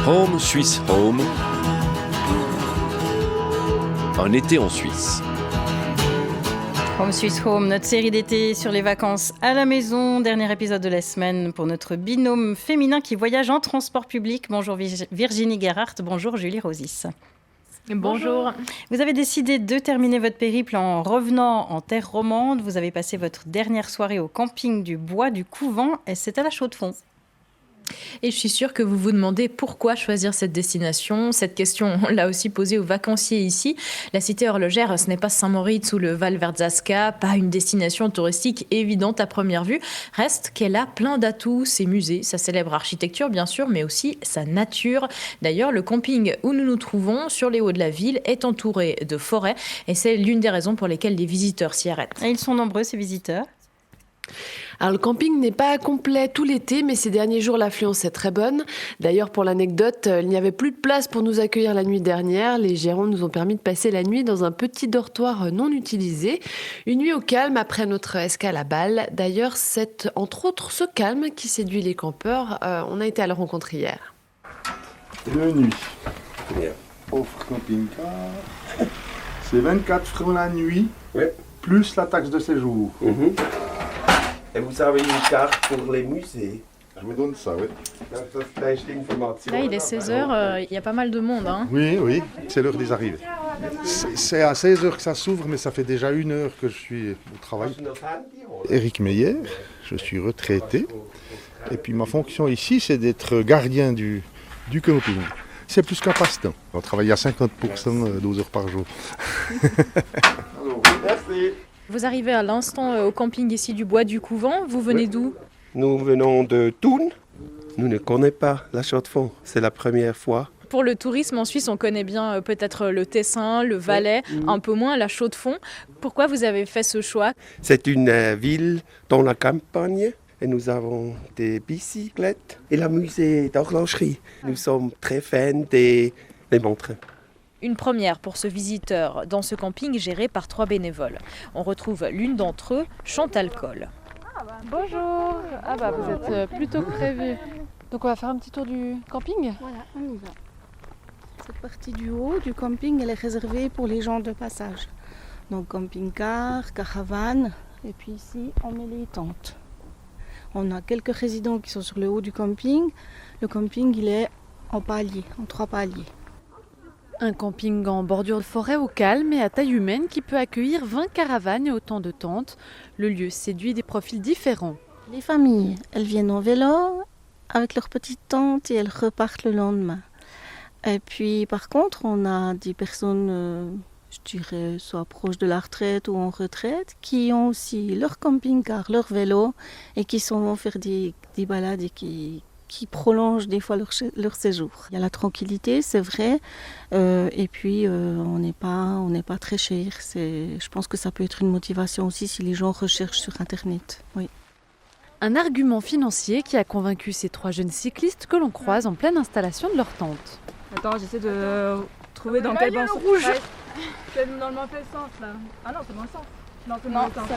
Home Swiss Home. Un été en Suisse. Home Swiss Home, notre série d'été sur les vacances à la maison. Dernier épisode de la semaine pour notre binôme féminin qui voyage en transport public. Bonjour Virginie Gerhardt, bonjour Julie Rosis. Bonjour. Vous avez décidé de terminer votre périple en revenant en terre romande. Vous avez passé votre dernière soirée au camping du Bois du Couvent et c'est à la Chaux-de-Fonds. Et je suis sûre que vous vous demandez pourquoi choisir cette destination. Cette question, on l'a aussi posée aux vacanciers ici. La cité horlogère, ce n'est pas Saint-Moritz ou le Val Verzasca, pas une destination touristique évidente à première vue. Reste qu'elle a plein d'atouts, ses musées, sa célèbre architecture bien sûr, mais aussi sa nature. D'ailleurs, le camping où nous nous trouvons, sur les hauts de la ville, est entouré de forêts et c'est l'une des raisons pour lesquelles les visiteurs s'y arrêtent. Et ils sont nombreux ces visiteurs. Alors le camping n'est pas complet tout l'été, mais ces derniers jours, l'affluence est très bonne. D'ailleurs, pour l'anecdote, il n'y avait plus de place pour nous accueillir la nuit dernière. Les gérants nous ont permis de passer la nuit dans un petit dortoir non utilisé. Une nuit au calme après notre escale à Bâle. D'ailleurs, c'est entre autres ce calme qui séduit les campeurs. On a été à la rencontre hier. Deux nuits. Offre camping-car. C'est 24 francs la nuit, plus la taxe de séjour. Et vous avez une carte pour les musées? Je vous donne ça, oui. Là, il est 16h, il y a pas mal de monde. Oui, c'est l'heure des arrivées. C'est à 16h que ça s'ouvre, mais ça fait déjà 1 heure que je suis au travail. Éric Meyer, je suis retraité. Et puis ma fonction ici, c'est d'être gardien du camping. C'est plus qu'un passe-temps. On travaille à 50%, 12 heures par jour. Merci. Vous arrivez à l'instant au camping ici du Bois du Couvent. Vous venez d'où? Nous venons de Thun. Nous ne connaissons pas la Chaux-de-Fonds. C'est la première fois. Pour le tourisme en Suisse, on connaît bien peut-être le Tessin, le Valais, un peu moins la Chaux-de-Fonds. Pourquoi vous avez fait ce choix? C'est une ville dans la campagne. Et nous avons des bicyclettes et la musée d'horlogerie. Nous sommes très fans des montres. Une première pour ce visiteur dans ce camping géré par 3 bénévoles. On retrouve l'une d'entre eux, Chantal Coll. Bonjour. Vous êtes plutôt prévus. Donc on va faire un petit tour du camping. Voilà, on y va. Cette partie du haut du camping, elle est réservée pour les gens de passage. Donc camping-car, caravane, et puis ici on met les tentes. On a quelques résidents qui sont sur le haut du camping. Le camping, il est en paliers, en 3 paliers. Un camping en bordure de forêt au calme et à taille humaine qui peut accueillir 20 caravanes et autant de tentes. Le lieu séduit des profils différents. Les familles, elles viennent en vélo avec leurs petites tentes et elles repartent le lendemain. Et puis par contre, on a des personnes, je dirais, soit proches de la retraite ou en retraite, qui ont aussi leur camping-car, leur vélo et qui vont faire des balades et qui prolongent des fois leur séjour. Il y a la tranquillité, c'est vrai, et puis on n'est pas très cher. Je pense que ça peut être une motivation aussi si les gens recherchent sur Internet. Oui. Un argument financier qui a convaincu ces 3 jeunes cyclistes que l'on croise en pleine installation de leur tente. Attends, j'essaie de trouver dans quel bon sens. Rouge. Ouais. C'est dans le mauvais sens là. Ah non, c'est dans le sens. Non, c'est dans le sens.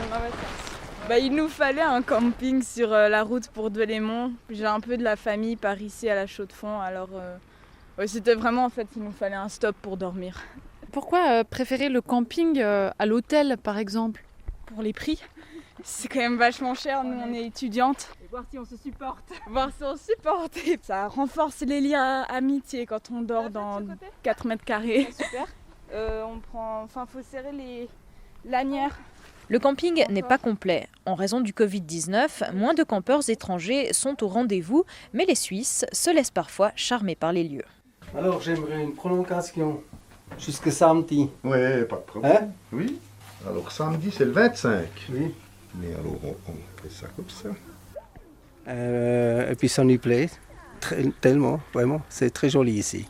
Il nous fallait un camping sur la route pour Delémont. J'ai un peu de la famille par ici à la Chaux-de-Fonds, alors c'était vraiment en fait il nous fallait un stop pour dormir. Pourquoi préférer le camping à l'hôtel par exemple? Pour les prix, c'est quand même vachement cher, nous on est étudiantes. Et voir si on se supporte. Et ça renforce les liens amitié quand on dort dans 4 mètres carrés. Super. Faut serrer les lanières. Le camping n'est pas complet. En raison du Covid-19, moins de campeurs étrangers sont au rendez-vous, mais les Suisses se laissent parfois charmer par les lieux. Alors j'aimerais une prolongation jusqu'à samedi. Oui, pas de problème. Oui. Alors samedi, c'est le 25. Oui. Mais alors on fait ça comme ça. Et puis ça nous plaît tellement, vraiment. C'est très joli ici.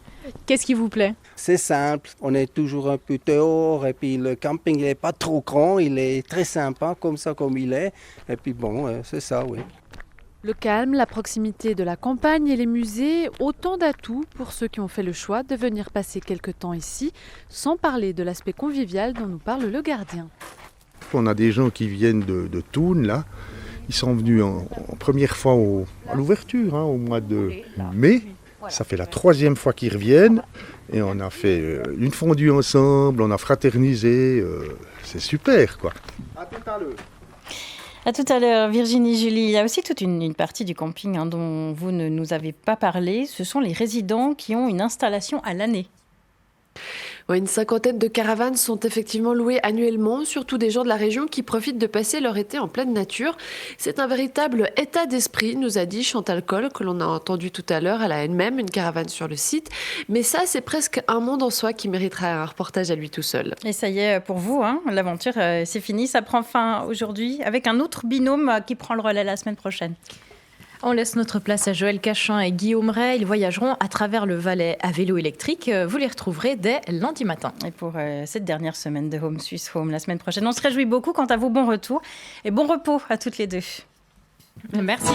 Qu'est-ce qui vous plaît? C'est simple, on est toujours un peu dehors et puis le camping il n'est pas trop grand, il est très sympa comme ça comme il est. Et puis c'est ça, oui. Le calme, la proximité de la campagne et les musées, autant d'atouts pour ceux qui ont fait le choix de venir passer quelques temps ici, sans parler de l'aspect convivial dont nous parle le gardien. On a des gens qui viennent de Thun, là. Ils sont venus en première fois à l'ouverture, au mois de mai. Ça fait la 3e fois qu'ils reviennent et on a fait une fondue ensemble, on a fraternisé, c'est super quoi. À tout à l'heure. À tout à l'heure, Virginie, Julie. Il y a aussi toute une partie du camping dont vous ne nous avez pas parlé. Ce sont les résidents qui ont une installation à l'année. Ouais, une 50aine de caravanes sont effectivement louées annuellement, surtout des gens de la région qui profitent de passer leur été en pleine nature. C'est un véritable état d'esprit, nous a dit Chantal Coll, que l'on a entendu tout à l'heure. Elle a elle-même une caravane sur le site. Mais ça, c'est presque un monde en soi qui mériterait un reportage à lui tout seul. Et ça y est, pour vous, l'aventure, c'est fini. Ça prend fin aujourd'hui avec un autre binôme qui prend le relais la semaine prochaine. On laisse notre place à Joël Cachin et Guillaume Ray. Ils voyageront à travers le Valais à vélo électrique. Vous les retrouverez dès lundi matin. Et pour cette dernière semaine de Home Swiss Home la semaine prochaine, on se réjouit beaucoup. Quant à vous, bon retour et bon repos à toutes les deux. Merci.